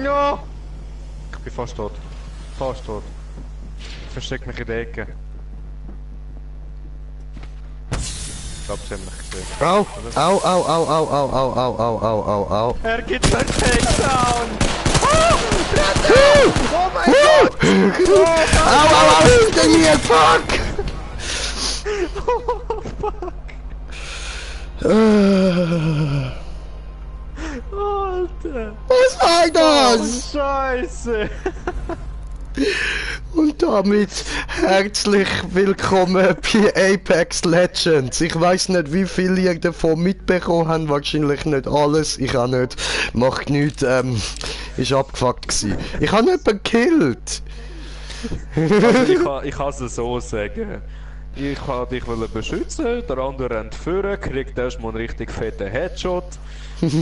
No! Ich bin fast tot. Fast tot. Ich versteck mich in der Ecke. Ich glaub, sie haben mich gesehen. Au! Au, au, au, au, au, au, au, au, au, au, au. Er gibt einen Takedown! Oh mein Gott! Au, au, au, hinter mir, fuck! Alter! Was war das? Oh, Scheiße! Und damit herzlich willkommen bei Apex Legends. Ich weiß nicht, wie viel ihr davon mitbekommen habt, wahrscheinlich nicht alles. Ich auch nicht. Macht nichts, ist abgefuckt gewesen. Ich habe jemanden gekillt. Also ich kann es so sagen. Ich wollte dich beschützen, der andere rennt vorne, kriegt erstmal einen richtig fetten Headshot.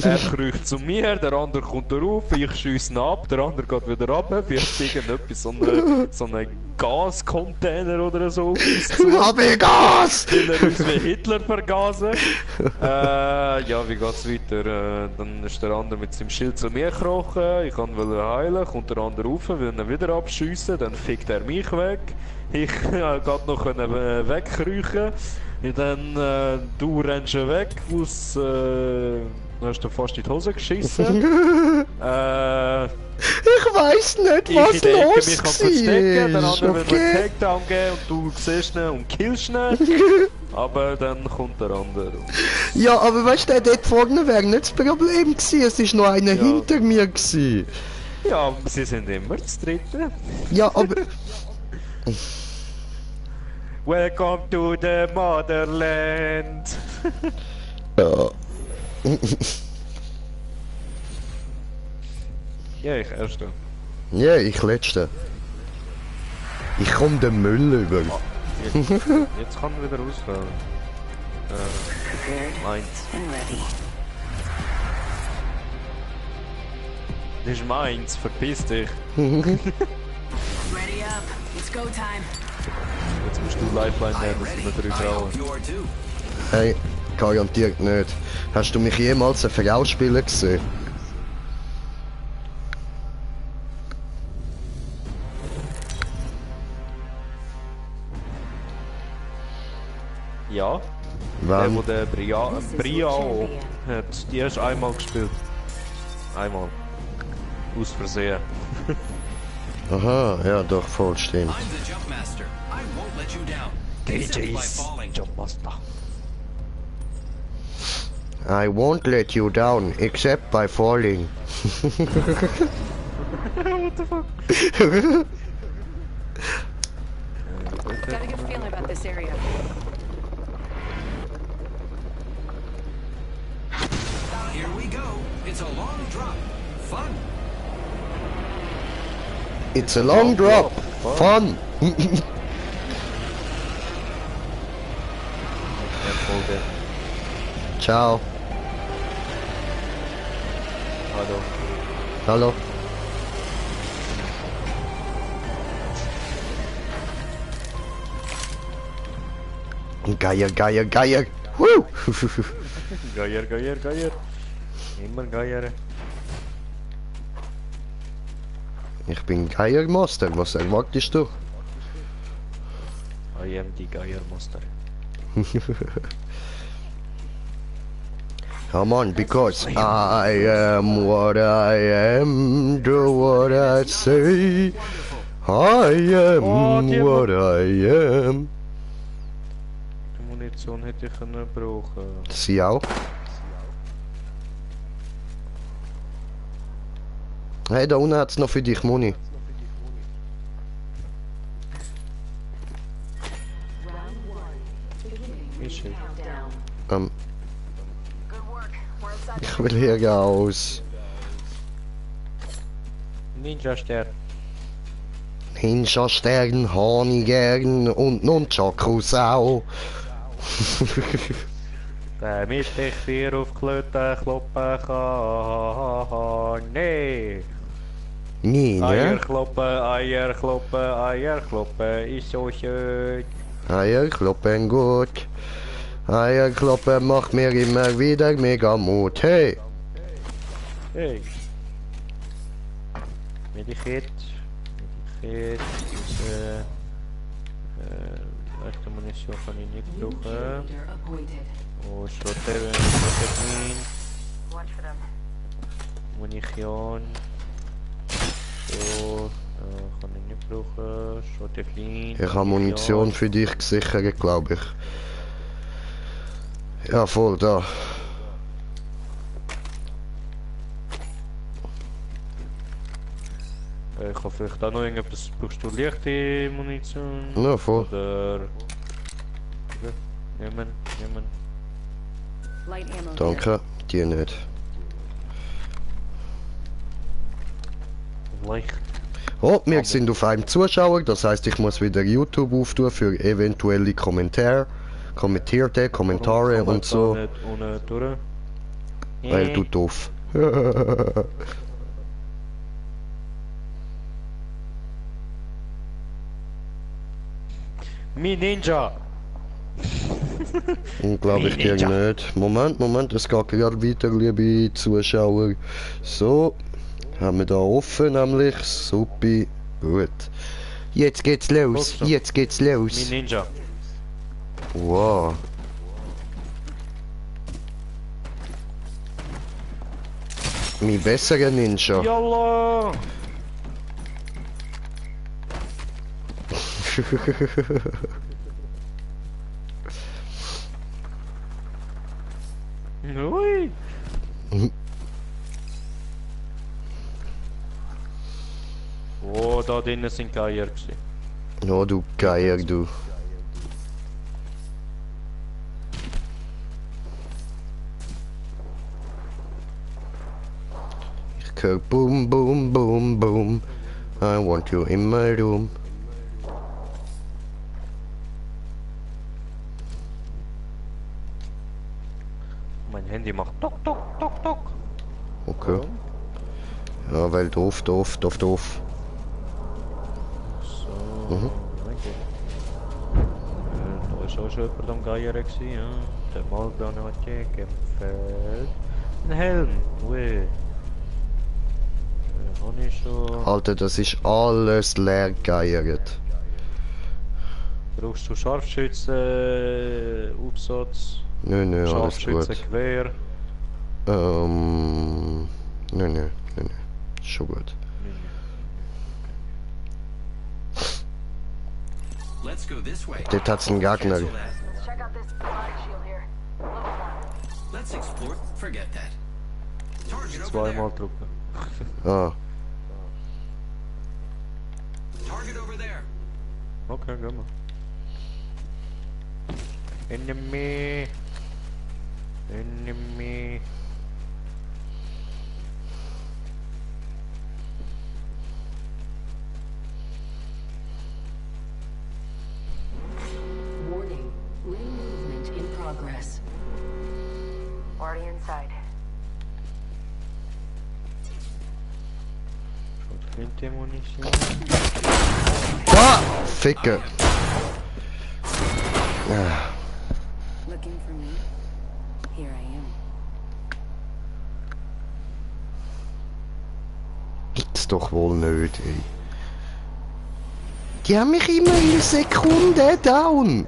Er kriecht zu mir, der andere kommt rauf, ich schiesse ihn ab, der andere geht wieder runter, wirft irgendetwas, so einen Gascontainer oder so auf uns zu. Habe Gas! Will er uns wie Hitler vergasen. Ja, wie geht's weiter? Dann ist der andere mit seinem Schild zu mir gekrochen, ich kann ihn heilen, kommt der andere rauf, will ihn wieder abschiessen, dann fickt er mich weg. Ich konnte noch wegkriechen. Und dann, du rennst weg aus... hast du fast in die Hose geschissen. Ich weiß nicht, was ich in der Ecke los mich kann verstecken, der andere will mir einen okay. Takedown geben und du siehst ihn und killst ihn. Aber dann kommt der andere. Ja, aber weißt du, dort vorne wäre nicht das Problem gewesen, es ist noch einer Ja. hinter mir gewesen. Ja, sie sind immer das Dritte. Ja, aber... Welcome to the Motherland. Ja. Ja, ich erste. Ja, ich letzte. Ich komm den Müll über. Jetzt kann er wieder rausfahren. Meins. Das ist meins, verpiss dich. Ready up. It's go time. Jetzt musst du Lifeline nehmen, das sind wir 3 Frauen. Hey, garantiert nicht. Hast du mich jemals eine Frau spielen gesehen? Ja, Wann? der, wo der Briao hat, die hast du einmal gespielt. Einmal. Aus Versehen. Aha, ja doch, voll stimmt. I'm the jump master. I won't let you down. Except by DJ's falling. Jobmaster. I won't let you down, except by falling. What the fuck? Got a good feeling about this area. Here we go. It's a long drop. Fun. It's a long drop. Fun. Folge. Ciao. Hallo. Hallo. Geier, Geier, Geier. Woo! Geier, Geier, Geier. Immer Geier. Ich bin Geiermaster, was erwartest du? I am die Geiermaster. Come on, because I am what I am, do what I say. I am what I am. Die Munition hätte ich können brauchen. Sie auch? Hey, da unten hat's noch für dich Muni. Ist es. Ähm, Good work. We're outside. ich will hier raus. Ninja Stern. Ninja-Stern, Honigern und Nunchakus auch. Damit ich dir auf Klöten kloppen kann. Nee. Nie, Eier ne? kloppen, Eier kloppen, Eier kloppen ist so schön. Eierkloppen gut. Eierkloppen macht mir immer wieder mega Mut. Hey! Hey. Medikit. Leichte Munition kann ich nicht brauchen. Oh, Schrottevin. Watch for them. Munition. So, kann ich nicht brauchen. Schrottevin. Ich habe Munition für dich gesichert, glaube ich. Ja, voll da. Ich habe vielleicht auch noch irgendetwas. Brauchst du leichte Munition? Ja, voll. Oder... Okay. Nehmen. Light ammo. Here. Danke, dir nicht. Leicht. Oh, wir sind auf einem Zuschauer, das heißt, ich muss wieder YouTube auftun für eventuelle Kommentare und so, Nicht ohne durch. weil du doof. Mi Ninja! Glaube ich dir nicht. Moment, es geht gerade weiter, liebe Zuschauer. So, haben wir da offen nämlich, supi, gut. Jetzt geht's los, Mi Ninja. Wow. Mein besserer Ninja. Yalla! Ui! Oh, da drinnen sind Geier gewesen. Oh, du Geier, du. Ich höre boom, boom, boom, boom. I want you in my room. Mein Handy macht tok, tok, tok, tok. Okay. Ja, weil doof. So, Mhm. okay. Da ist auch schon jemand am Geier gewesen, ja. Der Malgranate gefällt. Ein Helm, ui. Habe ich schon. Alter, das ist alles leer geiert. Brauchst du Scharfschützen, Aufsatz, Nö, alles Scharfschützen, gut. Gewehr? Nö. Ist schon gut. Let's go this way. Dort hat's einen Gegner. Cancel that. Let's check out this body shield here. Level 1. Let's explore. Forget that. Target over there. Zweimal drücken. Ah, Target over there. Okay, gehen wir. Enemy. Warning. Ring movement in progress. Already inside. Flinte Munition. ah! Ficke! Ah, Looking for me? Here I am. gibt's doch wohl nicht, ey. Die haben mich immer in einer Sekunde down!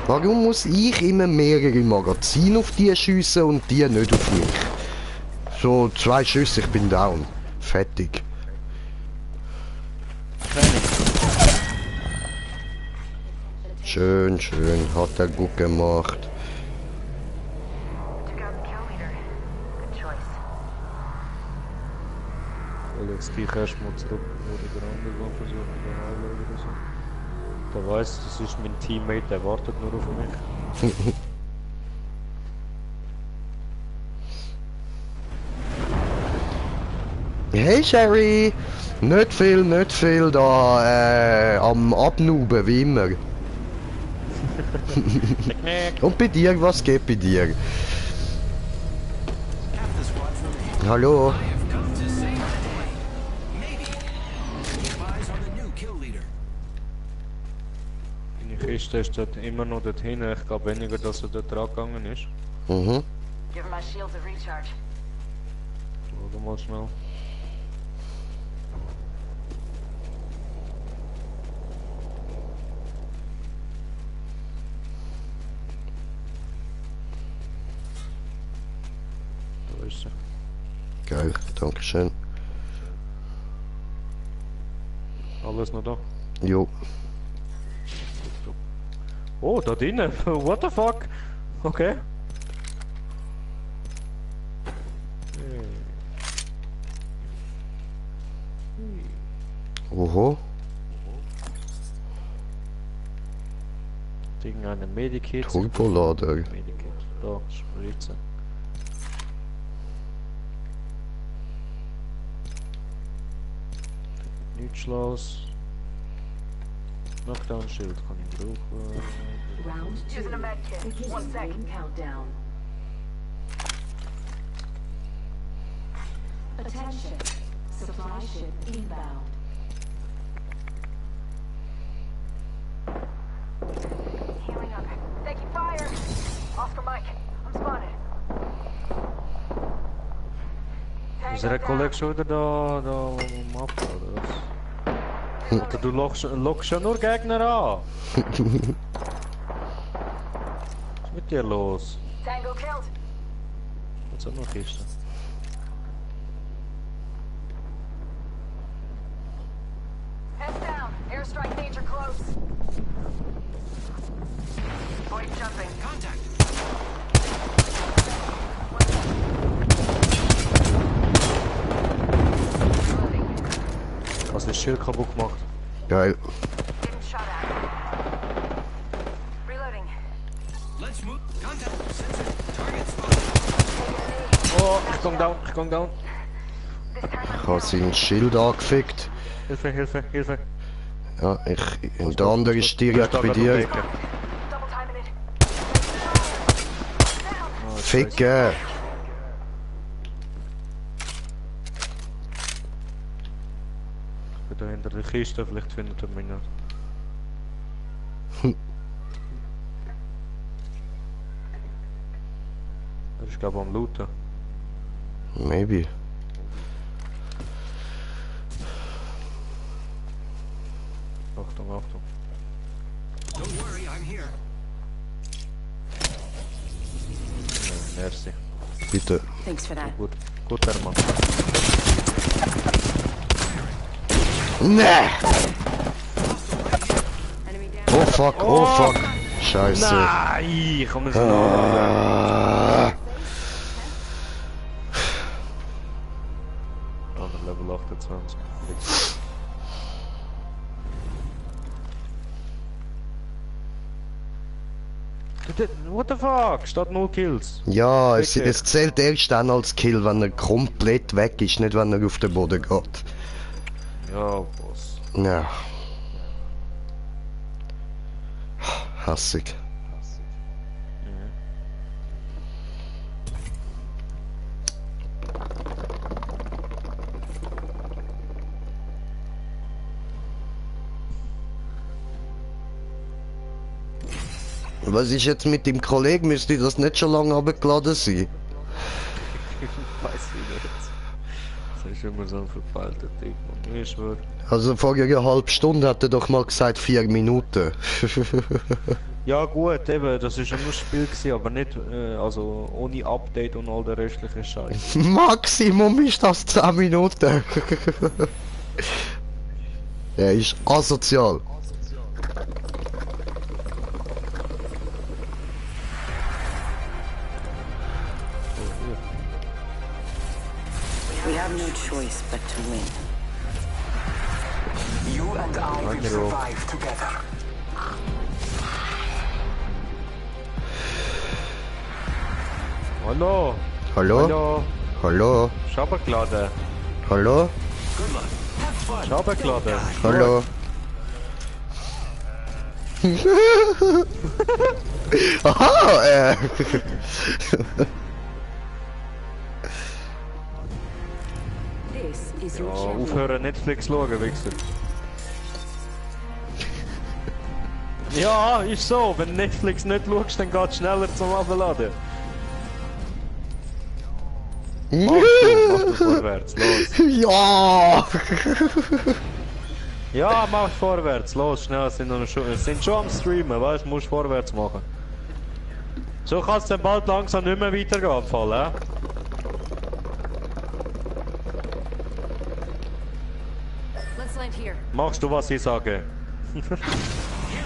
Warum muss ich immer mehrere Magazine auf die schiessen und die nicht auf mich? So 2 Schüsse, ich bin down. Fertig. Schön, hat er gut gemacht. Took out the kill leader. Good choice. Weil jetzt dich erstmal zurück oder der andere versuchen zu heilen oder so. Der weiß, das ist mein Teammate, der wartet nur auf mich. Hey Sherry! Nicht viel da am Abnuben, wie immer. Und bei dir, was geht bei dir? Half the squad from Hallo? I have come to save the day. Maybe. Keep eyes on the new kill leader. In die Kiste ist dort immer noch dort hinten. Ich glaube weniger, dass er dort dran gegangen ist. Mhm. Give my shields a recharge. Schau mal schnell. Da ist sie. Geil, dankeschön. Alles noch da. Jo. Oh, da drinnen. What the fuck? Okay. Oho. Irgendeine Medikit. Turbolader. Medikit. Da, Spritze. Nichts Schloss. Knockdown-Schild kann ich brauchen. Round two. Using a med kit. Beginning 1 second. ring countdown. Attention. Supply ship inbound. Healing up. Taking fire. Oscar Mike. I'm spotted. Is er een collega zo da map oder was? Du lockst ja nur Gegner an. Was ist mit dir los? Tango killed. Jetzt auch noch Kiste. Heads down. Airstrike danger close. Void jumping. Contact. Reloading. Hast du das Schild kaputt gemacht? Geil. Getting shot at. Reloading. Let's move. Contact. Sensor. Target spotted. Oh, ich komm down, ich komm down. This time Ich habe sein Schild angefickt. Hilfe, Hilfe, Hilfe. Ja, und der andere ist direkt bei dir. double timing it. Ficken! Ich bin da hinter der Kiste, vielleicht findet er mich nicht. Er ist glaube ich am Looten. Maybe. Achtung, Achtung. Don't worry, I'm here. Merci. Bitte. Thanks for that. Gut, gut, Hermann. Nee! Enemy down. Oh fuck, oh fuck. Scheiße. Nein, ich kann es noch. Ah. Ander Level 28. What the fuck? Statt 0 Kills. Ja, es Wirklich? zählt erst dann als Kill, wenn er komplett weg ist, nicht wenn er auf den Boden geht. Ja, Boss. Ja. Hassig. Was ist jetzt mit dem Kollegen? Müsste das nicht schon lange runtergeladen sein? Weiß ich nicht. Das ist immer so ein verpeilter Ding. Und ich schwör. Also vor einer halben Stunde hat er doch mal gesagt 4 Minuten. Ja gut, eben, das ist ja nur ein Spiel gewesen, aber nicht, also ohne Update und all der restliche Scheiß. Maximum ist das 10 Minuten. Er ist asozial. We have no choice but to win. You and I will Hero. survive together. Hallo? Hallo? Hallo? Hallo? Schabergeladen. Hallo? Good luck. Have fun. Schabergeladen. Hallo? Aha, This is Ja, your champion. aufhören Netflix schauen, Wichser. Ja, ist so. Wenn Netflix nicht schaust, dann geht es schneller zum Abladen. Mach du vorwärts, los. Ja! Ja, mach vorwärts, los, schnell, sind schon am Streamen, weißt du, musst vorwärts machen. So kann es dann bald langsam nicht mehr weitergehen, im Fall, hä? Let's land here. Machst du, was ich sage? Here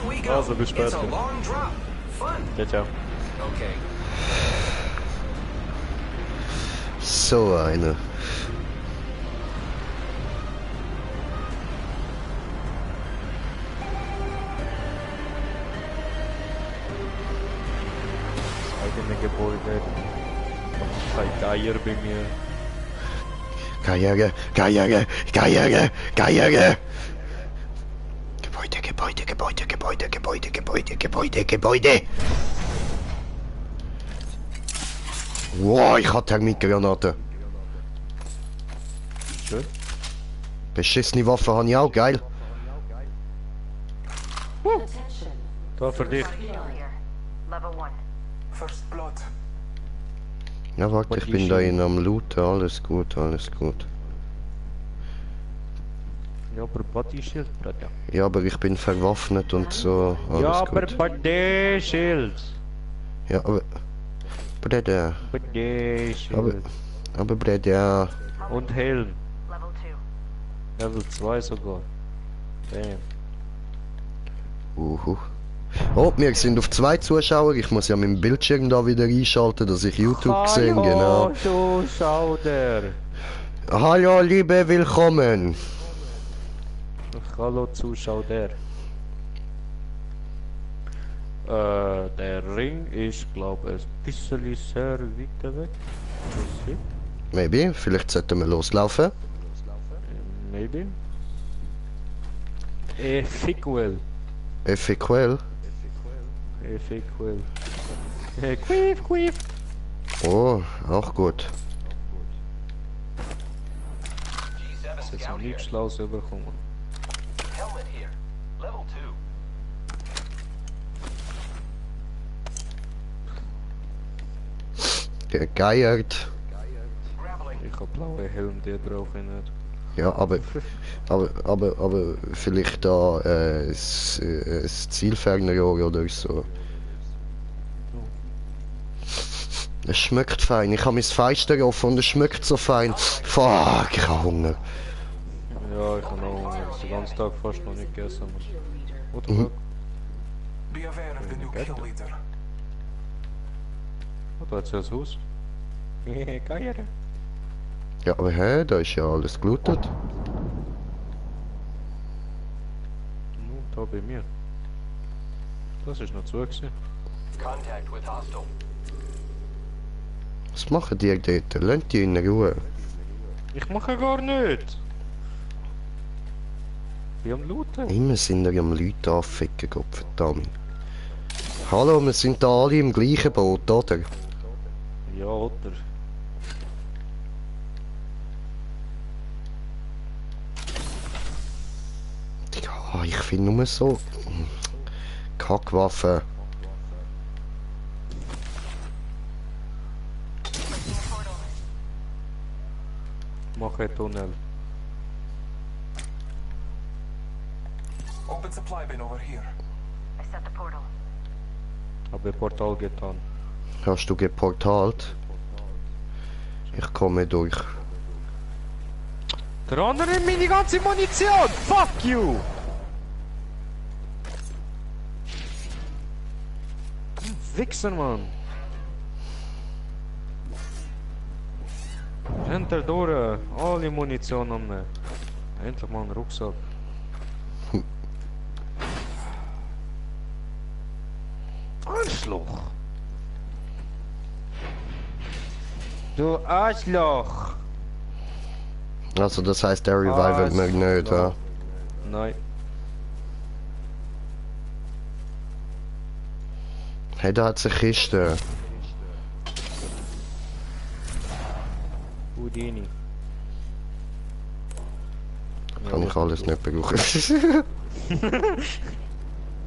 we go. Also, bis It's a später. long drop. Fun. Ja, ciao. Okay. So eine. Eigene Gebäude. Kein Geier bei mir. Geier. Gebäude. Wow, ich hab Thermitgranate. Schön. Beschissene Waffe habe ich auch, geil. Attention. Da für dich. Here. Level 1. First blood. Ja, warte, ich bin da in am Looten. Alles gut. Ja, aber Bodyschild, Bruder. Ja, aber ich bin verwaffnet und so. Alles Ja, aber gut. Bodyschild. Ja, aber... Bruder. Bodyschild. Aber Bruder. Und Helm. Level 2. Level 2 sogar. Damn. Oh, wir sind auf 2 Zuschauer. Ich muss ja meinen Bildschirm da wieder einschalten, dass ich YouTube sehe. Genau. du Schauder. Hallo, liebe, willkommen. Hallo Zuschauer. Der Ring ist, glaube ich, ein bisschen sehr weit weg. Maybe, vielleicht sollten wir loslaufen. Maybe. Effiquel. Effequell. Effiquel. Quief. Oh, auch gut. Das ist am liebsten rausbekommen. Helmet here. Level 2. Gegeiert. Grappling. Ich hab blaue Helm, die brauche ich nicht. Ja, aber vielleicht da das Zielfernrohr oder so. Es schmeckt fein. Ich habe mein Fenster offen und es schmeckt so fein. Fuck, ich habe Hunger. Ja, ich habe auch den ganzen Tag fast noch nicht gegessen. What the Mhm. fuck? Be aware of the new kill leader. Oh, da hat sie das Haus. Geier. Ja, aber hä, da ist ja alles gelootet. Da bei mir. Das ist noch zu gewesen. Contact with hostile. Was machen die dort? Lasst die in Ruhe. Ich mache gar nicht. Ich bin am Looten. Immer sind wir am Leute anficken, Gottverdammt. Hallo, wir sind da alle im gleichen Boot, oder? Ja, oder? Ja, ich finde nur so... Kackwaffen. Mache Tunnel. Open supply bin over here. I set the portal. Habe Portal getan. Hast du geportalt? Ich komme durch. Der andere nimmt meine ganze Munition! Fuck you! Wichser, Mann! Rennt er durch, alle Munition annehmen. Endlich mal einen Rucksack. Arschloch! Du Arschloch! Also das heißt, der revivet mich nicht, ja? Nein. Hey, da hat eine Kiste. Houdini. Kann ich alles nicht brauchen.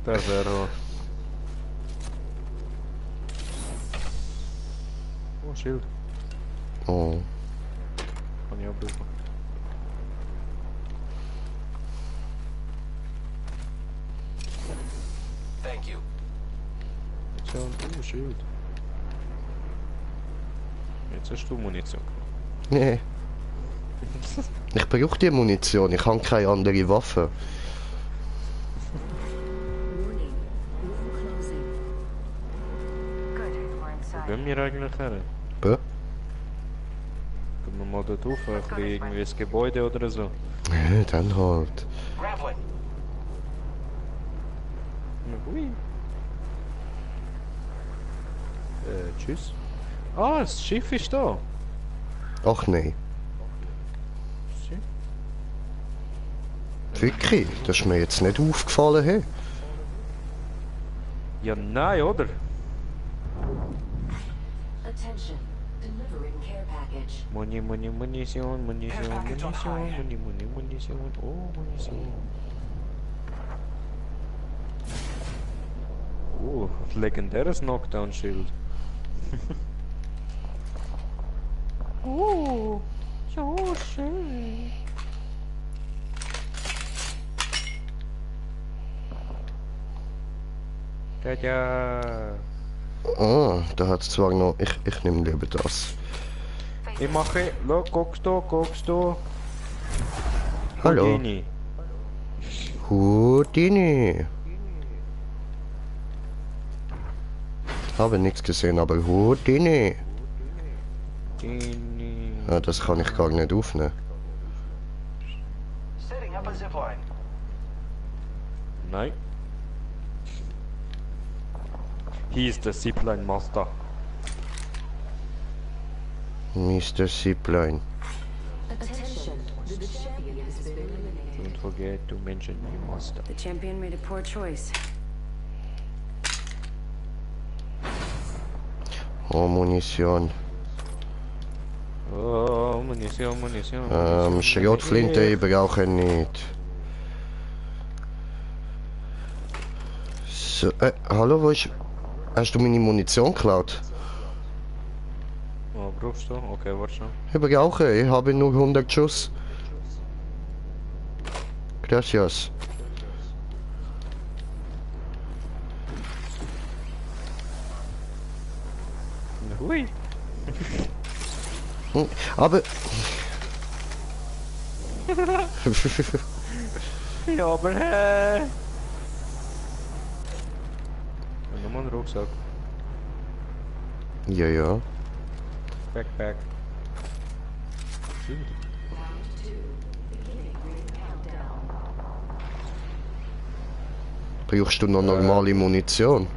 Der Zero. Oh, Schild. Oh. Kann ich auch brauchen. Thank you. Munition, oh, Schild. Jetzt hast du Munition. Nee. Ich brauche die Munition, ich habe keine andere Waffe. Warning. Roof closing. Good, we're Wo inside. gehen wir eigentlich her? Bö? Können wir mal dort rauf? Ein bisschen irgendwie das Gebäude oder so? Dann halt. Grappling. Hui. Tschüss. Ah, das Schiff ist da. Ach nein. Schön. Wirklich? Das ist mir jetzt nicht aufgefallen, hey. Ja, nein, oder? Attention. Delivering care package. Munition, Munition, package on high. Munition. Oh, Munition. Oh, legendäres Knockdown-Schild. Oh, so schön. Tada. Ah, da hat es zwar noch... Ich nehme lieber das. Ich mache... Schau, guckst du. Hallo. Houdini. Houdini. Habe nichts gesehen, aber Houdini. Houdini. Ja, das kann ich gar nicht aufnehmen. Setting up a zipline. Nein. He is the Zipline Master. Mr. Zipline. Attention. The champion has been eliminated. Don't forget to mention the Master. The champion made a poor choice. Oh, Munition. Oh, Munition. Schrotflinte ich brauche nicht. So, hallo, wo ist... Hast du meine Munition geklaut? Oh, brauchst du? Okay, warte schon. Ich brauche, ich habe nur 100 Schuss. Gracias. Hui. Aber... Ja, aber hä? Nochmal einen Rucksack. ja, ja. Backpack. Brauchst du noch normale Munition?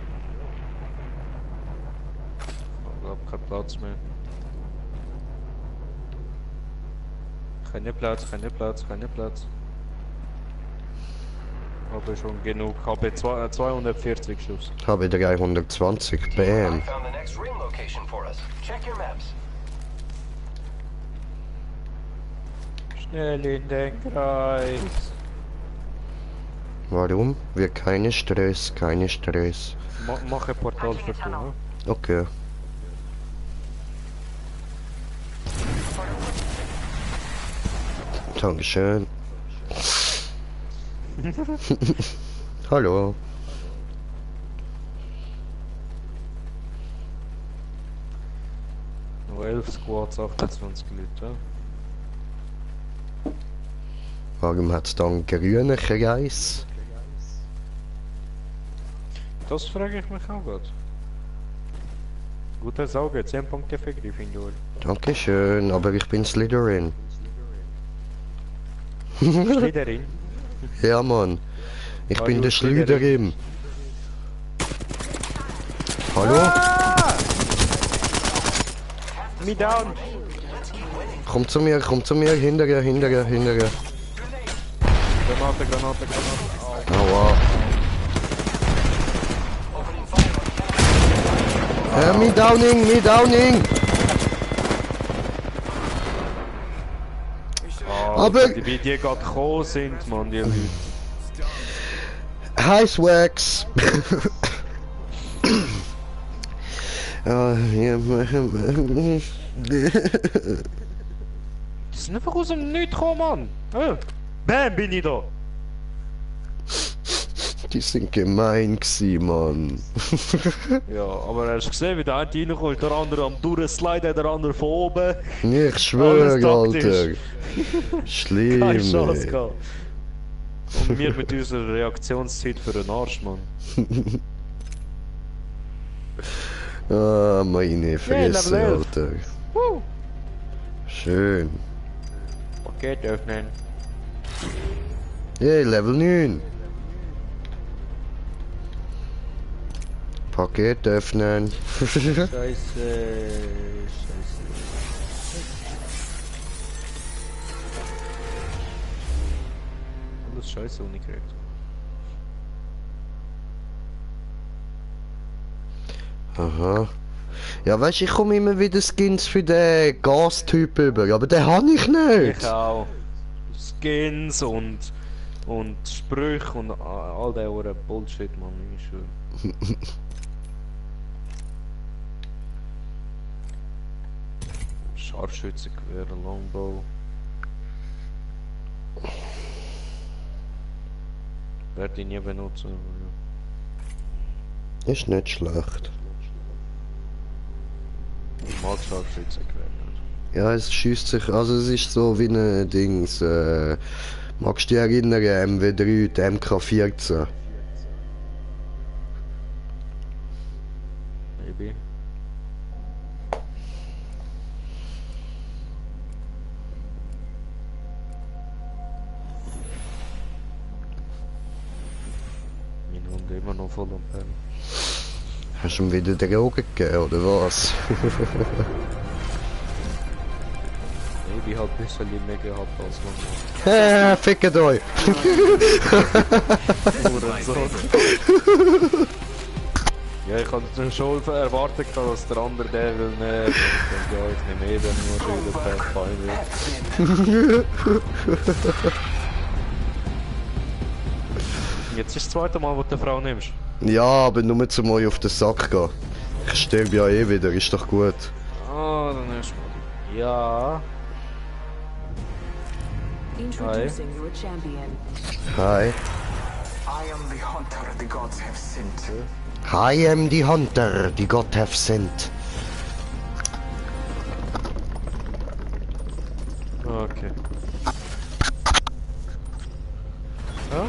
Ich glaube, kein Platz mehr. Keine Platz. Aber schon genug. Habe 240 Schuss. Habe 320. Bam. I found the next ring location for us. Check your maps. Schnell in den Kreis. Warum? Wir keine Stress, keine Stress. Mach ein Portal für du, ne? Okay. Dankeschön. Hallo. Noch 11 Squads, 28 Leute. Warum hat es dann grüne Kreis? Das frage ich mich auch gerade. Guter Sauge, 10 Punkte für Gryffindor. Dankeschön, aber ich bin Slytherin. Slytherin. Ja, Mann. Ich Ah, bin du der Slytherin. Slytherin. Hallo? Me down! Komm zu mir, hinterher. Granate. Aua. Me downing! Oh, Aber- wie die gerade gekommen sind, man, die Leute. Hi Swax! Ah, ja, Die sind einfach aus dem Nichts gekommen, Mann! Bam, bin ich da! die sind gemein gsi, Mann. Ja, aber hast du gesehen, wie der eine reinkommt, der andere am durchsliden, der andere von oben. Ich schwöre, Alles taktisch. Alter. Schlimm, Keine Chance ey. gehabt. Und wir mit unserer Reaktionszeit für den Arsch, Mann. Ah, meine Fresse, Level 11. Alter. Schön. Paket öffnen. Hey, Level 9. Paket öffnen. Scheiße. Alles Scheiße ungekriegt. Aha. Ja, weißt du, ich komme immer wieder Skins für den Gastyp über, aber den habe ich nicht. Ich auch. Skins und Sprüche und all der Ohren Bullshit, Mann, ich schwöre. Scharfschützengewehr, Longbow. Werde ich nie benutzen. Aber ja. Ist nicht schlecht. Ich mag Scharfschützengewehr nicht. Ja, es schießt sich, also es ist so wie ein Dings, magst du dich erinnern, MW3, die MK14? Maybe. Mein Hund immer noch voll am Pennen. Hast du ihm wieder Drogen gegeben, oder was? Maybe halt ein bisschen mehr gehabt als man Fickt euch! Ja, ich hatte dann schon erwartet, dass der andere der will nehmen. Und ja, ich nehme dann nur schon wieder Pathfinder. Jetzt ist das zweite Mal, wo du eine Frau nimmst. Ja, aber nur zum euch auf den Sack gehen. Ich sterbe ja eh wieder, ist doch gut. Ah, dann nimmst du mal. Ja. Introducing your champion. Hi. I am the hunter the gods have sent. I am the hunter, the God have sent. Okay. Ja?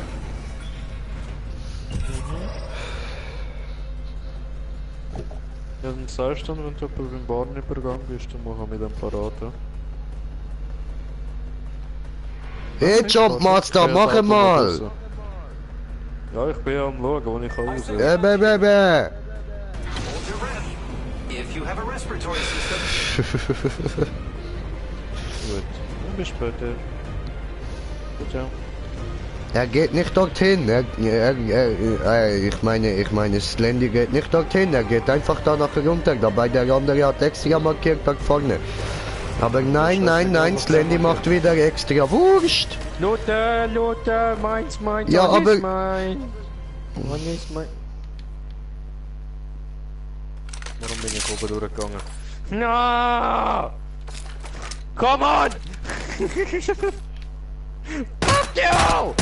Ja, dann sagst du dann, wenn du beim Bahnübergang bist, dann machen wir den parat. Ja? Hey, Jump Master, mach mal! Ja, ich bin am schauen, wo ich raus kann. Bäh. Hold your breath. If you have a respiratory system. Gut. Dann bis später. Gut, ja. Er geht nicht dorthin. Ich meine, Slendy geht nicht dorthin. Er geht einfach da nachher runter. Dabei der andere hat extra markiert da vorne. Aber nein, Slendy macht wieder extra Wurst. Lothar, meins, Ja, wann aber- ist mein? Wann ist mein? Warum bin ich oben durchgegangen? No! Come on! Fuck you!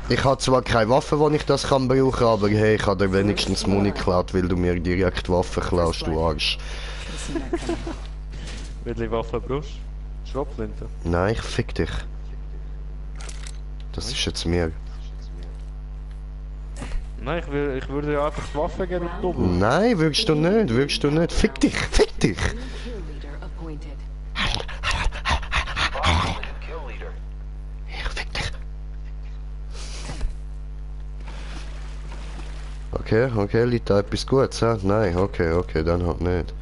Ich habe zwar keine Waffe, die ich das kann brauchen, aber hey, ich habe dir wenigstens Muni geklaut, weil du mir direkt Waffen klaust, du Arsch. Welche Waffe brauchst du? Schrotflinte? Nein, ich fick dich. Das ist jetzt mir. Nein, ich würde dir einfach die Waffe geben und doppel. Nein, würdest du nicht. Fick dich. Kill leader appointed. Kill leader. Ich fick dich. Okay, liegt da etwas Gutes, hä? Nein, okay, dann halt nicht.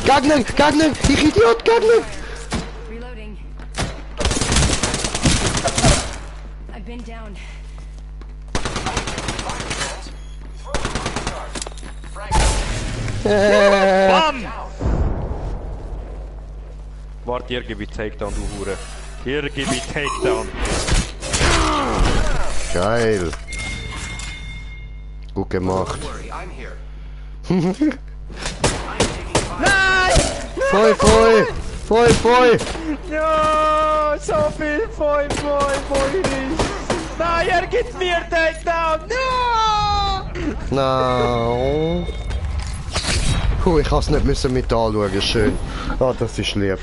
Gegner! Ich Idiot, Gegner! Reloading. I've been down. BAM! Warte, ihr gebe ich Takedown, du Hure. Hier gebe ich Takedown. Geil. Gut gemacht. Don't worry, I'm here. Voll! Ja, so viel Feuer. Nein, er gibt mir Takedown. No! No. Ich has nicht müssen mit anschauen, schön. Ah, das ist lieb.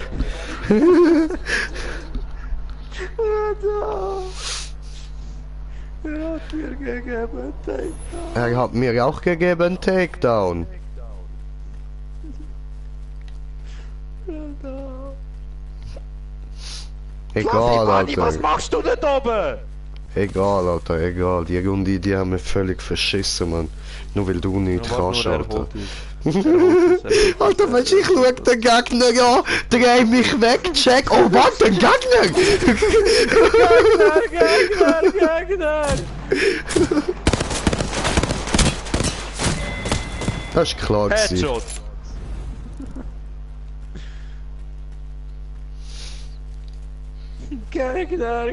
Er hat mir gegeben Takedown. Er hat mir auch gegeben Takedown. Egal, Manni, was Alter. machst du dort oben? Egal, Alter, egal. Die Runde, die haben wir völlig verschissen, Mann. Nur weil du nicht kannst, Alter. Alter, wenn ich schau den Gegner an, dreh mich weg, check. Oh, was, ein Gegner! Gegner! Das ist klar gewesen. Headshot! Gegner!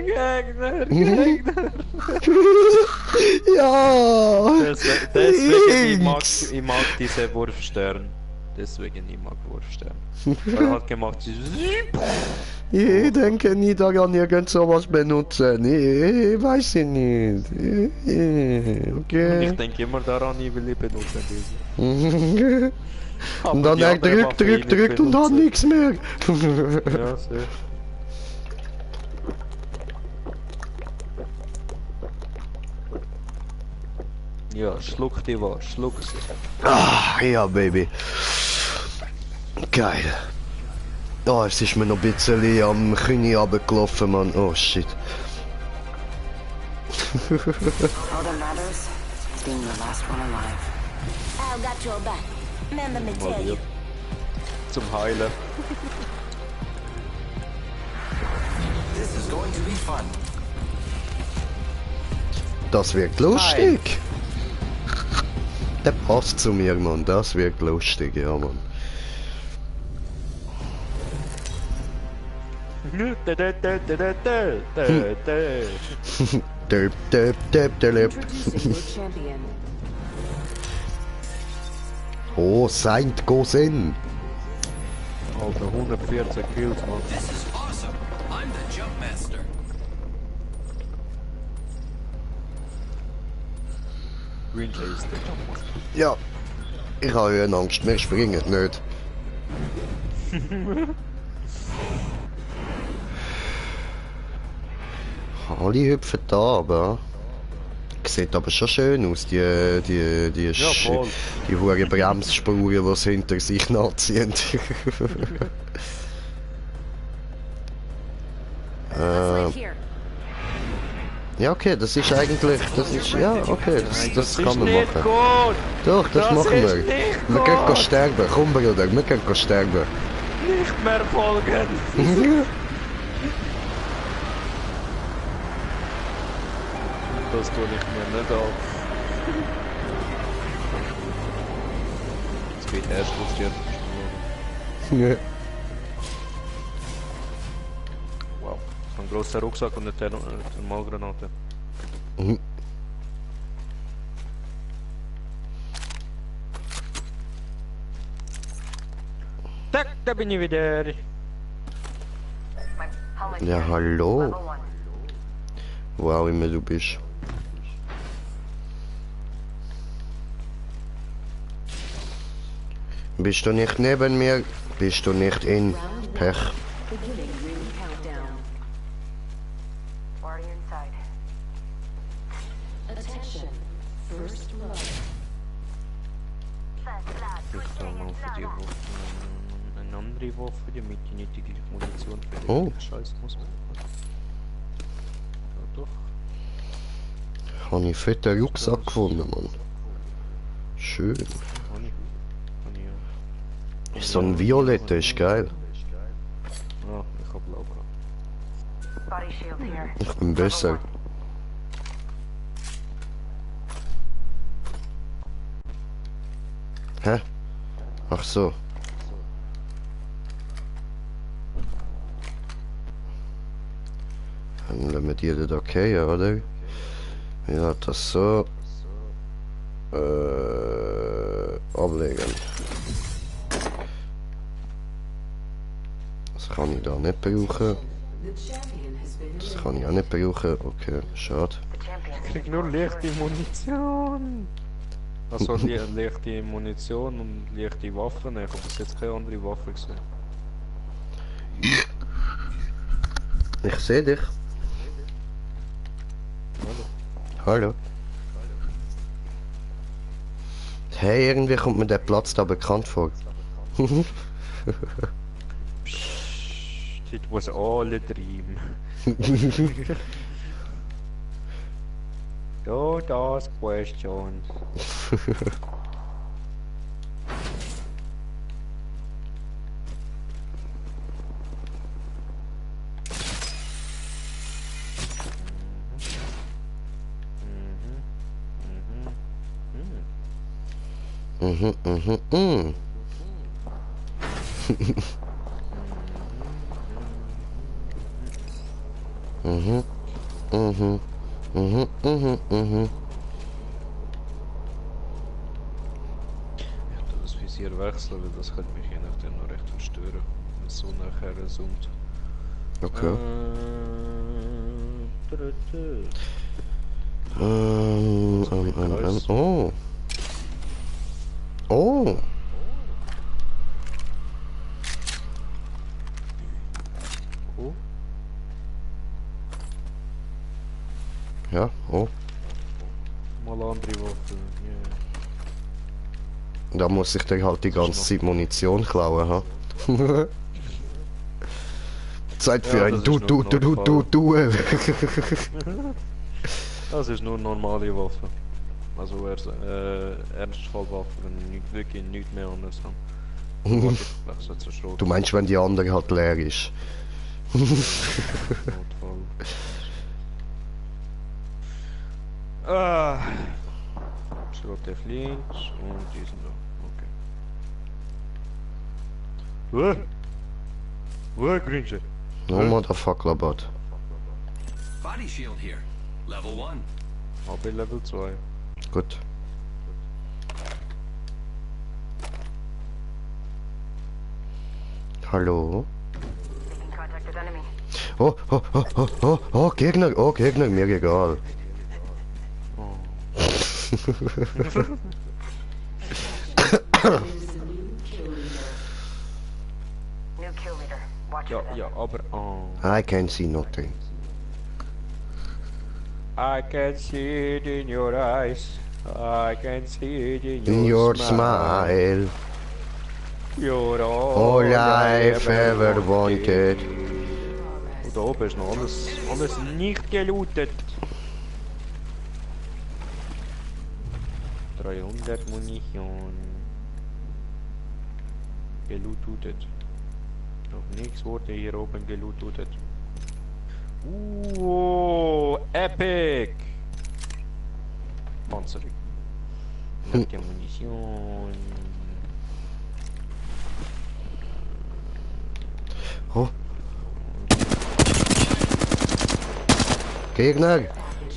Ja! Deswegen X. ich mag diese Wurfstern. Deswegen ich mag Wurfstern. Er hat gemacht Ich denke nie daran, irgend sowas benutzen. Ich weiß ich nicht. ich Okay. denke immer daran, ich will benutzen diese. Und dann er drückt und hat nichts mehr. Ja, sehr. Ja, schluck die was, schluck sie. Ah, ja, Baby. Geil. Oh, es ist mir noch ein bisschen am Knie runtergelaufen, Mann. Oh, shit. All that matters is being the last one alive. Al got your back. Man, let me Mal tell hier. you. Zum Heilen. This is going to be fun. Das wird lustig. Der passt zu mir, Mann. Das wird lustig, ja, Mann. Derp, derp, derp, derp. Introducing your champion. Oh, Saint Gosen. Alter, 114 Kills, Mann. This is awesome. I'm the jump master. Green Chase, der Jump. Ja. Ich habe Höhenangst. Wir springen nicht. Alle hüpfen da, aber sieht aber schon schön aus, die voll. hohen Bremsspuren, die sie hinter sich nachziehen. Right here. Ja, okay, das ist eigentlich, ja, okay, das kann man Nicht machen. gut! Doch, das machen wir. ist nicht Wir können gut. sterben, komm Bruder, wir können sterben. Nicht mehr folgen! Das tue ich mir nicht auf. Jetzt geht erst los, jetzt. Wow. Ein grosser Rucksack und eine Thermalgranate. Mhm. Tack, da bin ich wieder. Ja, hallo. Wo auch immer du bist. Bist du nicht neben mir, bist du nicht in Pech. Beginning ring countdown. Already inside. Attention. First blood. Ich kann mal für die Waffe eine andere Waffe, damit ich nicht die gleiche Munition für Oh. den Scheiß muss. Ja, doch. Habe ich einen fetten Rucksack gefunden, Mann. Schön. Habe ich ja. So ein Violetter ist geil. Ja, ich hab blau gehabt. Body shield here. Ich bin besser. Hä? Ach so. Dann lassen wir die da okay, oder? Ja, das so. Ablegen. Das kann ich da nicht brauchen. Das kann ich auch nicht brauchen. Okay, schade. Ich krieg nur leichte Munition. Also leichte Munition und leichte Waffen. Ich habe bis jetzt keine andere Waffe gesehen. Ich sehe dich. Hallo. Hey, irgendwie kommt mir der Platz da bekannt vor. It was all a dream. Don't ask questions. Mhm, mhm, mhm. Mhm, mhm, mhm, mhm, mhm. Ich tue das Visier wechseln, weil das könnte mich je nachdem noch recht stören, wenn es so nachher zoomt. Okay. Oh. Oh. Oh. Ja, oh. Mal andere Waffen, ja. Da muss ich dir halt die ganze Zeit Munition klauen, ha? Zeit für Ja, ein das ist nur Duell. Das ist nur normale Waffe. Also Ernstfallwaffen, nicht wirklich nichts mehr anderes haben. Warte, ich wechsle zur Schrot. Du meinst, wenn die andere halt leer ist? Notfall. Ah. Schrot der Flint und diesen da. Okay. Wo Grinche? No motherfucker, bot. Body shield here. Level 1. AB Level 2. Gut. Hallo? Contact with enemy. Oh, Gegner, mir egal. New kill leader. Watch Ja, for them. ja, aber... Oh. I can see nothing. I can see it in your eyes. I can see it In your smile, You're all I've ever wanted. Und da oben ist noch alles nicht gelootet. 300 Munition. Gelootet. Noch nichts wurde hier oben gelootet. Epic! Panzerung. Leichte Munition. Oh. Gegner!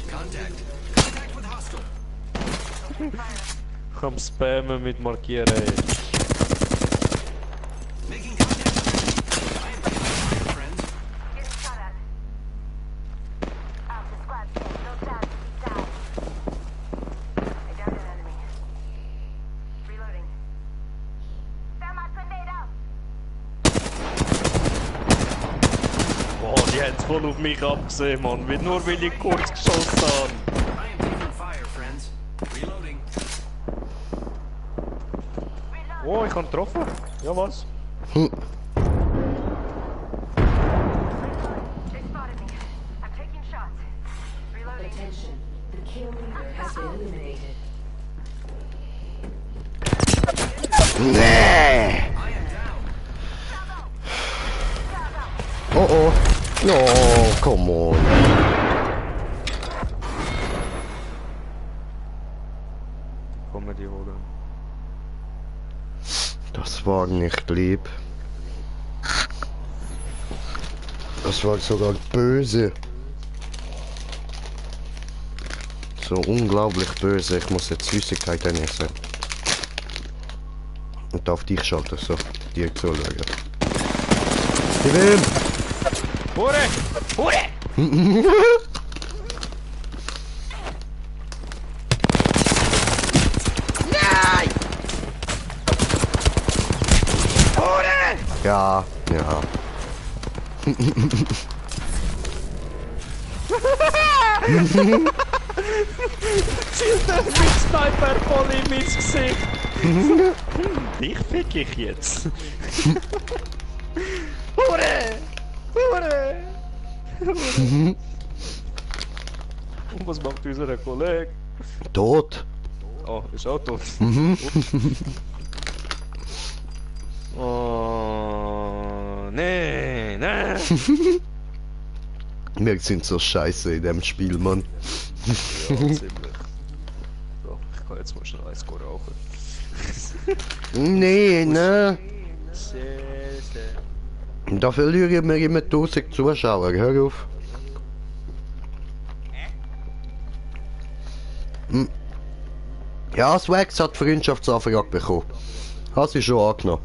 Contact. Contact with hostile. Am Spammen mit Markieren. Making contact. I am taking fire, friends. Getting shot at. Alpha squad team, no down, keep down. I downed an enemy. Reloading. Thermite grenade out! Oh, die hat's voll auf mich abgesehen, Mann. Nur weil ich kurz geschossen habe. I am taking fire, friends. Reloading. Oh, ich habe getroffen. Ja, was? They spotted me. I'm taking shots. Reloading. Attention, the kill leader has been eliminated. Nee! I am down. Oh. No, come on. Komm mir die holen. Das war nicht lieb. Das war sogar böse. so unglaublich böse. Ich muss jetzt Süßigkeit essen. Und auf dich schalten, so. Dir zuschauen. Steven! Hure! Hure! Nein! Hure! Ja, ja. Zielt er mit Sniper voll in mein Gesicht! Dich fick ich jetzt! Hure! Hure! Und was macht unser Kollege? Tot. Oh, ist auch tot. Oh, nee, nee. Wir sind so scheiße in dem Spiel, Mann. Ja, ziemlich. So, ich kann jetzt mal schnell eins rauchen. Nee, ne. Sehr, sehr. Da verlieren wir immer 1000 Zuschauer, hör auf. Hm. Ja, Swax hat Freundschaftsanfrage bekommen. Hast du schon angenommen?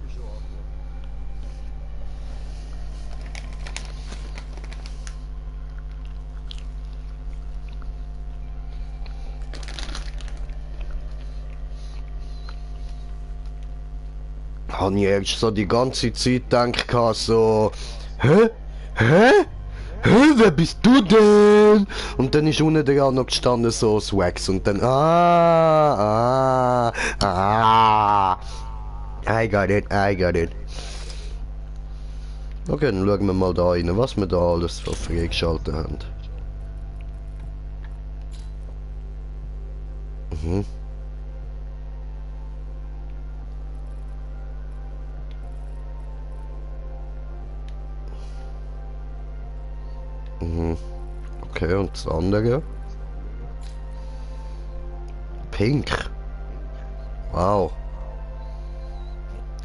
Habe ich erst so die ganze Zeit gedacht, so, hä? Hä? Hä? Wer bist du denn? Und dann ist unten dran noch gestanden so Swax und dann, I got it, I got it. Okay, dann schauen wir mal da rein, was wir da alles für freigeschaltet haben. Mhm. Mhm. Okay, und das andere? Pink. Wow.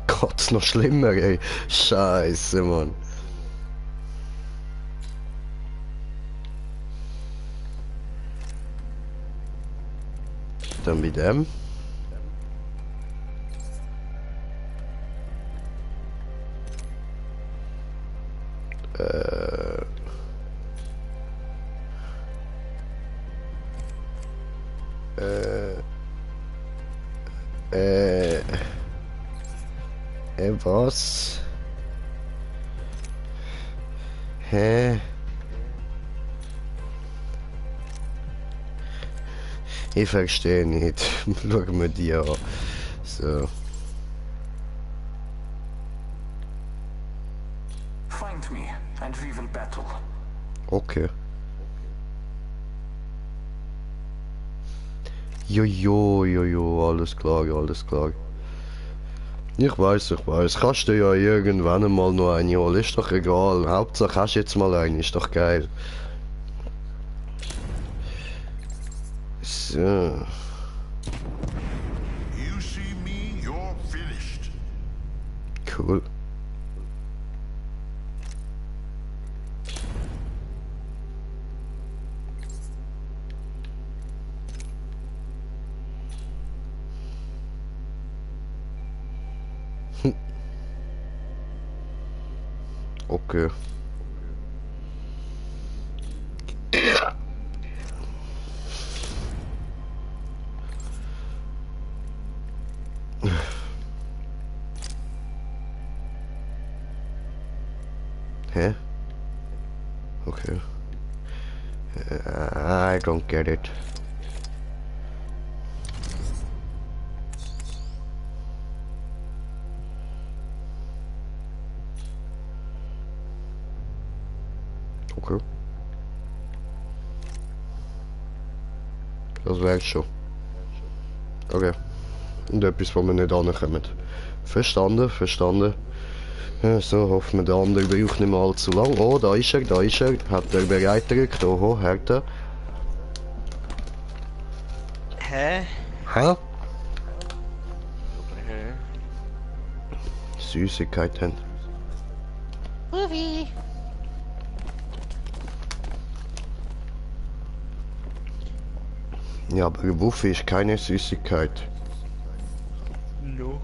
Gott, noch schlimmer, ey. Scheiße, Mann. Dann mit dem. Was? Hä? Ich verstehe nicht. Schauen wir die an. So. Find me, and we will battle. Okay. Jojo, alles klar, alles klar. Ich weiß. Kannst du ja irgendwann einmal noch eine holen, ist doch egal. Hauptsache hast du jetzt mal eine, ist doch geil. So. You see me, you're finished. Cool. Okay. Hä? Okay. I don't get it. Okay. Das wäre schon. Okay. Und etwas, wo wir nicht ankommen. Verstanden. Ja, so, hoffen wir, der andere braucht nicht mehr allzu lang. Oh, da ist er. Hat er bereit gedrückt. Oho, Härte. Hä? Hä? Süßigkeiten. Ja, aber Wuffe ist keine Süßigkeit. No.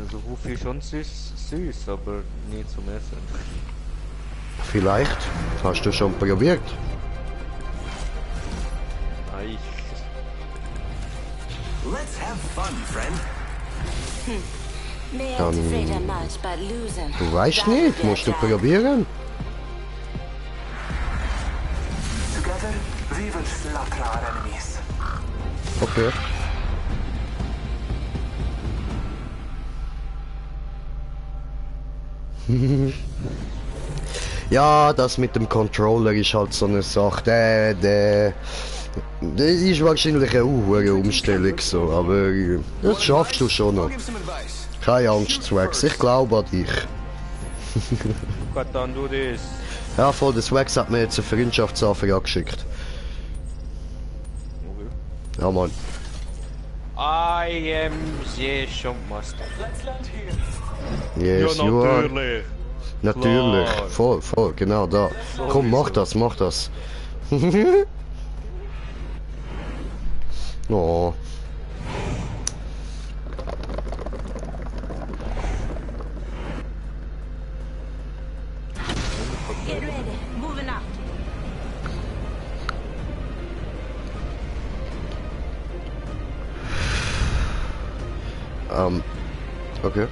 Also Wuffe ist schon süß, aber nie zum Essen. Vielleicht. Hast du schon probiert? Nein, Let's have fun, friend. May ain't afraid of much, but losing. Du weißt nicht, musst du probieren. Together, we will slaughter our enemies. Okay. Ja, das mit dem Controller ist halt so eine Sache. Das ist wahrscheinlich eine hohe Umstellung so, aber das schaffst du schon noch. Give some advice. Keine Angst, Swax, ich glaube an dich. Gott, dann du das. Ja, voll, der Swax hat mir jetzt eine Freundschaftsanfrage geschickt. Okay. Ja, Mann. I am the Master. Yes, Ja, you are. natürlich. Natürlich. Klar. Voll, genau da. Komm, mach das. Oh. Get ready. Moving out. Okay.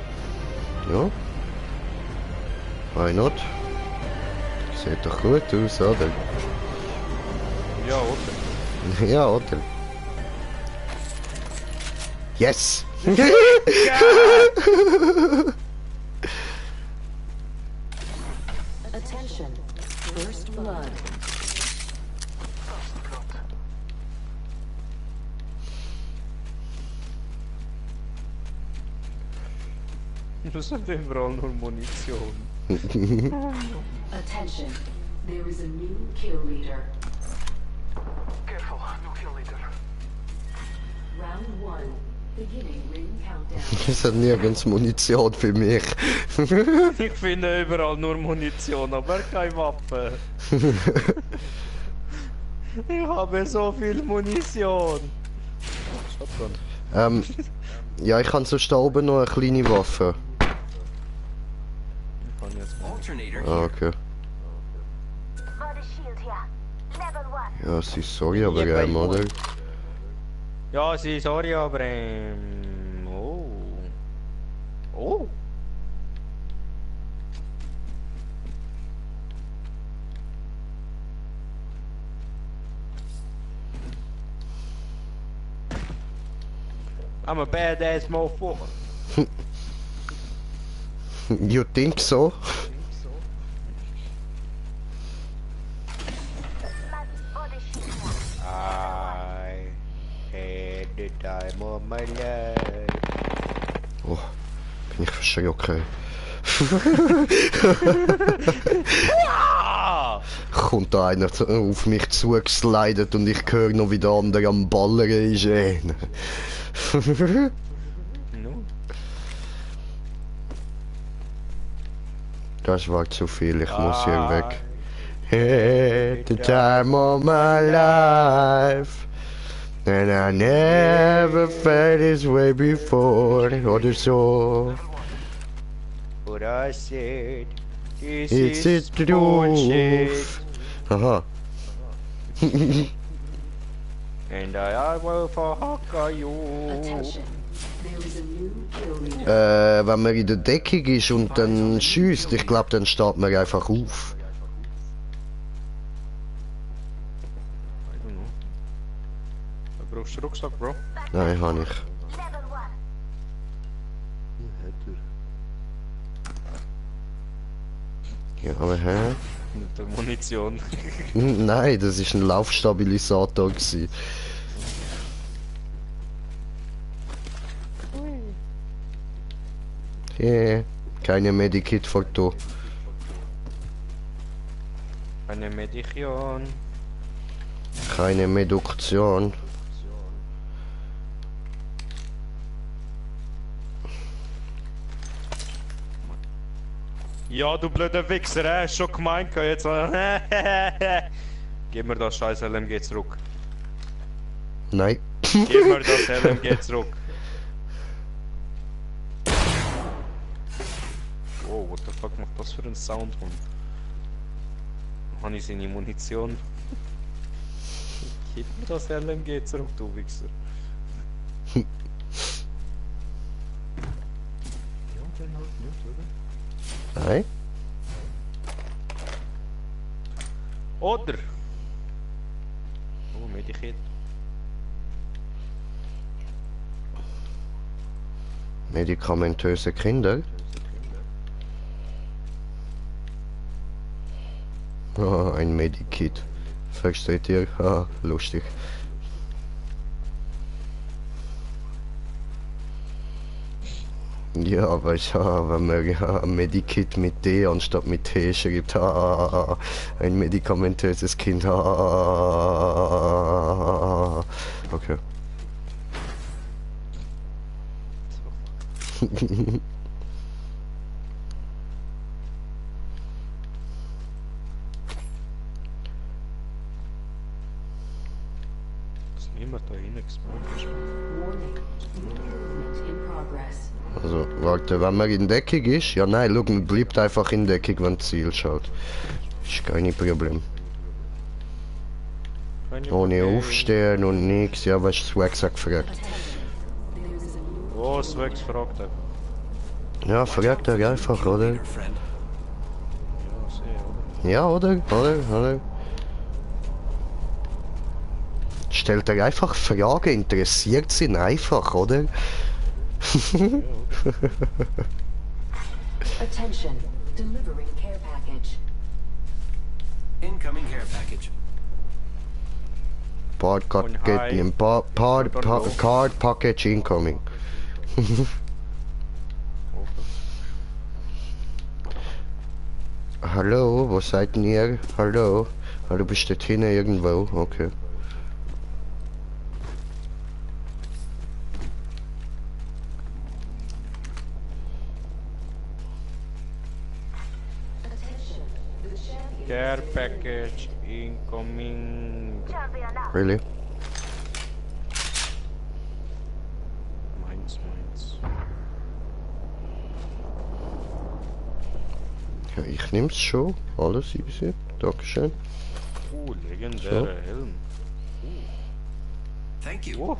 Ja. Why not? Sieht doch gut aus, oder? Ja, oder? Ja, oder? Yes! Attention. First blood. Das sind überall nur Munition. Attention. There is a new kill leader. Careful, no kill leader. Round 1. Beginning ring countdown. Es hat nirgends Munition für mich. Ich finde überall nur Munition, aber keine Waffe. Ich habe so viel Munition. Shotgun. Ja, ich habe sonst da oben noch eine kleine Waffe. Ich kann jetzt mal. Alternator Ah, here. okay. Body shield here. Level 1. Ja, sie ist sorry, aber Ja, oder? Ja, sorry, aber oh. Oh. I'm a badass motherfucker. You think so? Body shield here. I had the time of my life. Oh, bin ich verschrocken. Ah! Kommt da einer auf mich zugeslidet und ich höre noch, wie der andere am Ballern ist. No. Das war zu viel, ich muss hier weg. Had the time of my life. And I never felt this way before. Oder so. But I said, this It's is the bullshit. truth. Aha. And I will verhacken you. Attention. There is a new kill leader. Wenn man in der Deckung ist und dann schießt, ich glaube, dann steht man einfach auf. I don't know. Du brauchst einen Rucksack, Bro. Nein, habe ich. Level 1. Ja, aber hä? Mit der Munition. Nein, das ist ein Laufstabilisator gewesen. Yeah, keine Medikit für du. Eine Medition. Keine Meduktion. Ja, du blöder Wichser, hast schon gemeint, jetzt. Gib mir das scheiß LMG zurück. Nein. Gib mir das LMG zurück. Oh, what the fuck macht das für einen Sound? Und habe ich seine Munition? Gib mir das LMG zurück, du Wichser. Ja, den halt nicht, oder? Nein. Oder? Oh, Medikit. Medikamentöse Kinder. Ah, ein Medikit. Versteht ihr? Ah, lustig. Ja, aber wenn man ja, Medikit mit D anstatt mit T schreibt, ein medikamentöses Kind. Okay. Ist niemand da hingekommen? Warning. Movement in progress. Also, warte, wenn man in Deckung ist, ja nein, schau, man bleibt einfach in Deckung, wenn das Ziel schaut. Ist kein Problem. Ohne aufstehen und nix, ja, weißt du, Swag sagt fragt. Oh, Swags fragt er. Ja, fragt er einfach, oder? Ja, sehr, oder? Ja, oder? Stellt er einfach Fragen, interessiert ihn einfach, oder? Attention. Delivering care package. Incoming care package. Card package incoming. Hallo, wo seid ihr? Hallo? Ah, du bist dort hinten irgendwo, okay. Care package incoming. Really? Meins. Ja, ich nehm's schon. Alles easy. Dankeschön. Legendärer Helm. Thank you. Oh.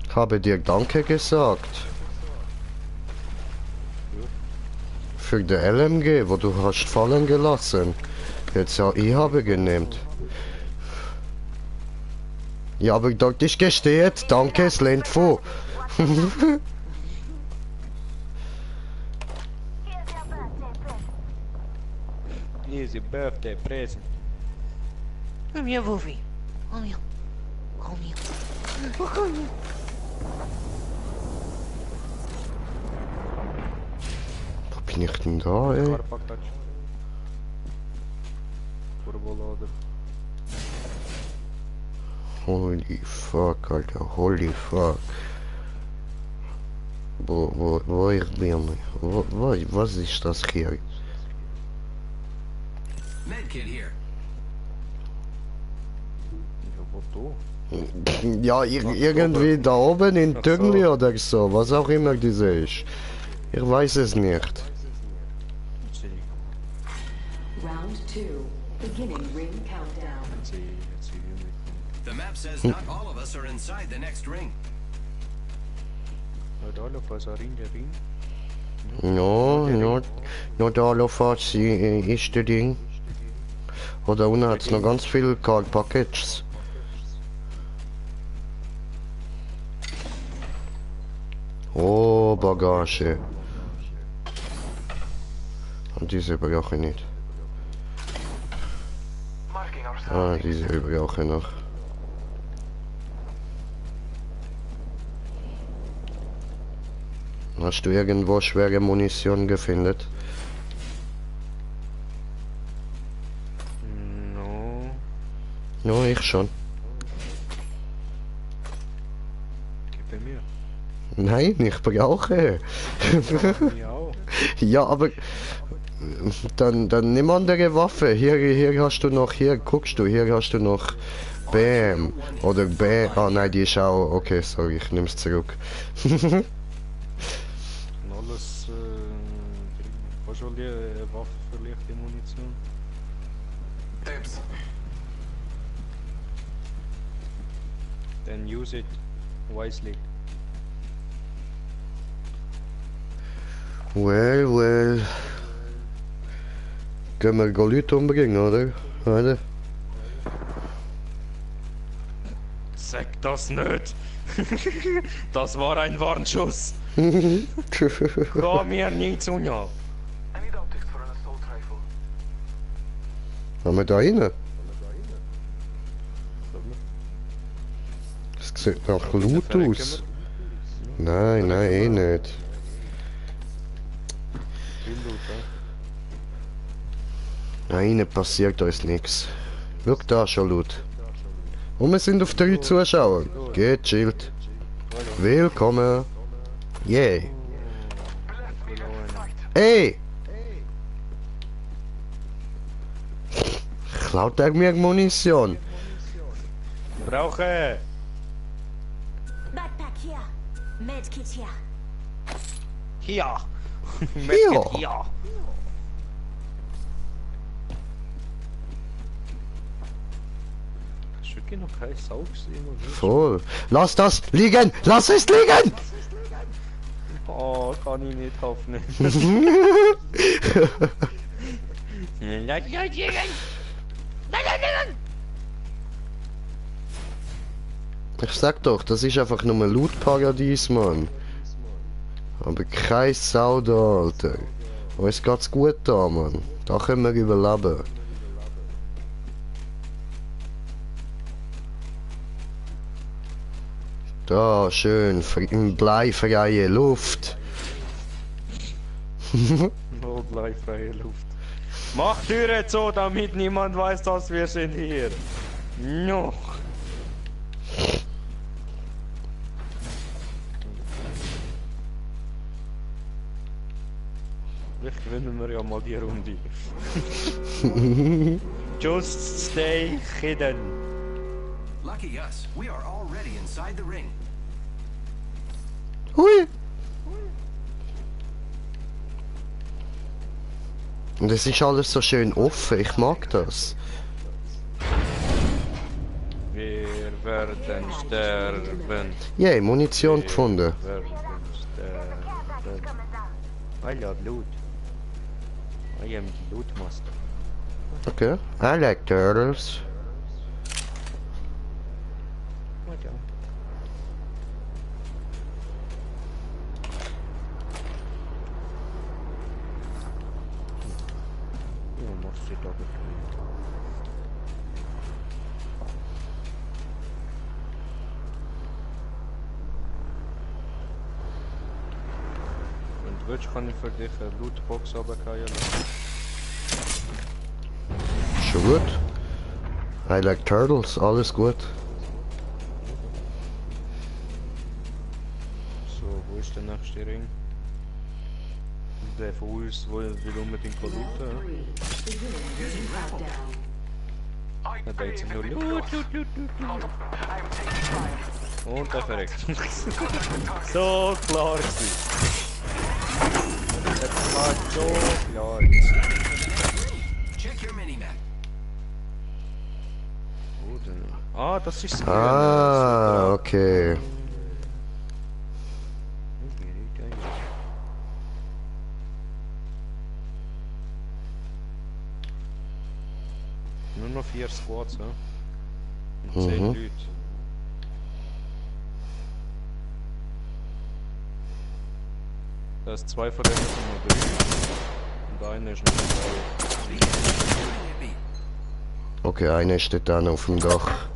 Ich habe dir Danke gesagt. Für die LMG, wo du hast fallen gelassen. Jetzt ja, ich habe genehmt. Ja, aber dort ist gesteht, danke, es lehnt vor. Here's your birthday present. Easy birthday present. Kom hier, Wolfie. Kom hier. Kom hier. Oh, kom hier. Wo bin ich denn da, ey? Car package. Turbolader. Holy fuck, Alter, holy fuck. Wo ich bin? Was ist das hier? Medkit here. Ja, wo du? Ja, irgendwie da oben in Tüngli oder so, was auch immer diese ist. Ich weiß es nicht. Round 2. Beginning ring countdown. The map says not all of us are inside the next ring. Not all of us are in the ring. No, not all of us ist das Ding. Oder unten hat es noch ganz viele Card Packages. Oh, Bagage. Und diese brauche ich nicht. Marking our Ah, diese brauche ich noch. Hast du irgendwo schwere Munition gefunden? No. No, ich schon. Gib mir. Nein, ich brauche. Ja auch. Ja, aber Dann nimm andere Waffe. Hier hast du noch, hier guckst du, hier hast du noch Bam. Oder Bam. Ah nein, die ist auch. Okay, sorry, ich nehm's zurück. Alles was soll die Waffe für leichte Munition? Dibs. Then use it wisely. Well. Können wir Leute umbringen, oder? Oder? Sag das nicht! Das war ein Warnschuss! Komm mir nicht zu nah! I need optics for an assault rifle. Haben wir da rein? Das sieht nach Loot aus. Nein, eh nicht. Nein, passiert uns nichts. Schau da, schon Loot. Und wir sind auf 3 Zuschauer. Geht, chillt. Willkommen. Yay. Ey! Klaut er mir Munition? Brauche! Backpack here. Medkit here. Hier! Hier. Hier! Hast du noch keine Sau gesehen? Oder? Voll. Lass das liegen! Lass es liegen! Oh, kann ich nicht hoffen. Ich sag doch, das ist einfach nur ein Loot-Paradies, Mann. Aber kein Sau da, Alter. Uns geht's gut da, Mann. Da können wir überleben. Da, schön, in bleifreie Luft. Oh, bleifreie Luft. Mach Türe zu, damit niemand weiß, dass wir sind hier. Noch. Vielleicht gewinnen wir ja mal die Runde. Just stay hidden. Lucky us, we are already inside the ring. Hui! Und es ist alles so schön offen, ich mag das. Wir werden sterben. Yay, Munition gefunden. Wir werden sterben. I love loot. I am the loot master. Okay. I like turtles. What ja. Ja, machst du da bitte. Wenn du willst, kann ich für dich eine Lootbox runterfallen lassen. Schon gut. I like turtles, alles gut. So, wo ist der nächste Ring? Der von uns, wo will unbedingt looten. Ja, da jetzt nur Loot. Und der verreckt. So klar gewesen. Das war so klar gewesen. Check your minimap. Wo denn? Ah, das ist das Ah, okay. Nur noch 4 Squads, ja? Und 10 Leute. Da ist 2 von denen sind noch drin. Und einer ist noch dabei. Okay, einer steht dann auf dem Dach.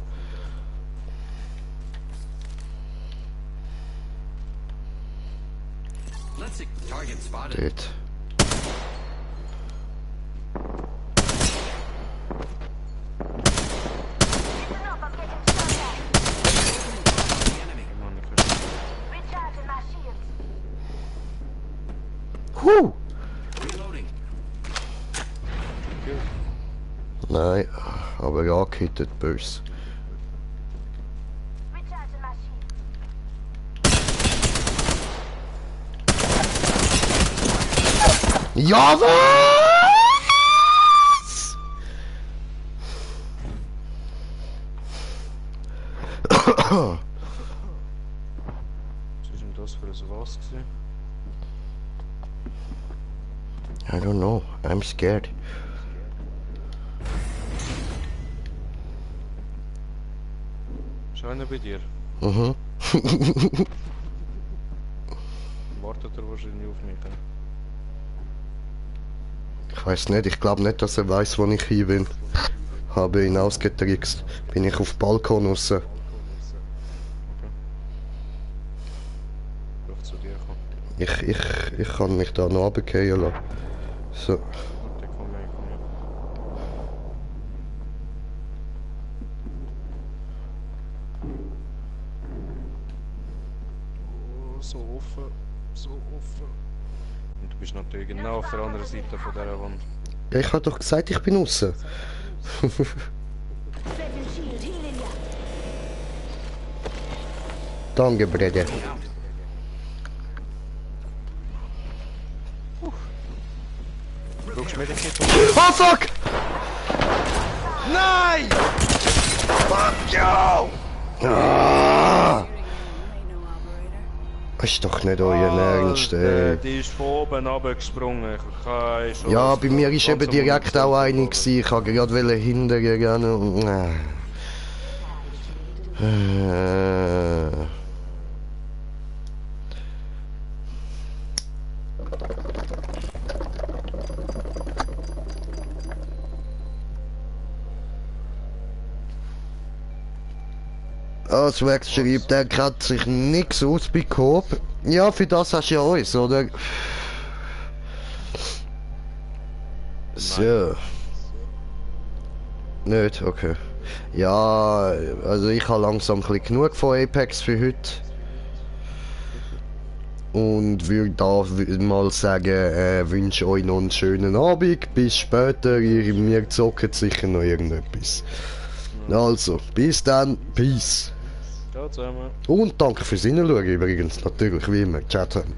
Let's see. Target spotted. Dort. Mann, ich verstehe. Recharging my shields. Huh! Reloading. Nein, aber angehittet böse. Recharging my shield. Ja, was? Was ist denn das für ein Was gewesen? I don't know, I'm scared. Ist einer bei dir? Mhm. Wartet er wahrscheinlich auf mich? He? Ich weiß nicht, ich glaube nicht, dass er weiß, wo ich hin bin. Habe ihn ausgetrickst. Bin ich auf den Balkon raus. Okay. Darf zu dir kommen. Ich kann mich da noch runterfallen lassen. So. Warte, komm her, komm her. Oh, so offen, so offen. Und du bist natürlich genau auf der anderen Seite von dieser Wand. Ja, ich habe doch gesagt, ich bin raus. Danke, Brede. Brauchst du Medikit? Oh fuck! Nein! Fuck you! Ah! Ist doch nicht euer Ernst, ey. Die ist von oben runtergesprungen. Keine Chance. Ja, bei mir war Ganz eben am direkt Anfang. auch eine gewesen. Ich wollte gerade hinterher gehen. Als Wex schreibt, der hat sich nichts ausbekommen. Ja, für das hast du ja uns, oder? So. Nicht? Okay. Ja, also ich habe langsam ein bisschen genug von Apex für heute. Und würde da mal sagen, wünsche euch noch einen schönen Abend. Bis später. Wir zocken sicher noch irgendetwas. Also, bis dann. Peace. Ciao zusammen. Und danke fürs Hinschauen übrigens, natürlich, wie immer. Ciao zusammen.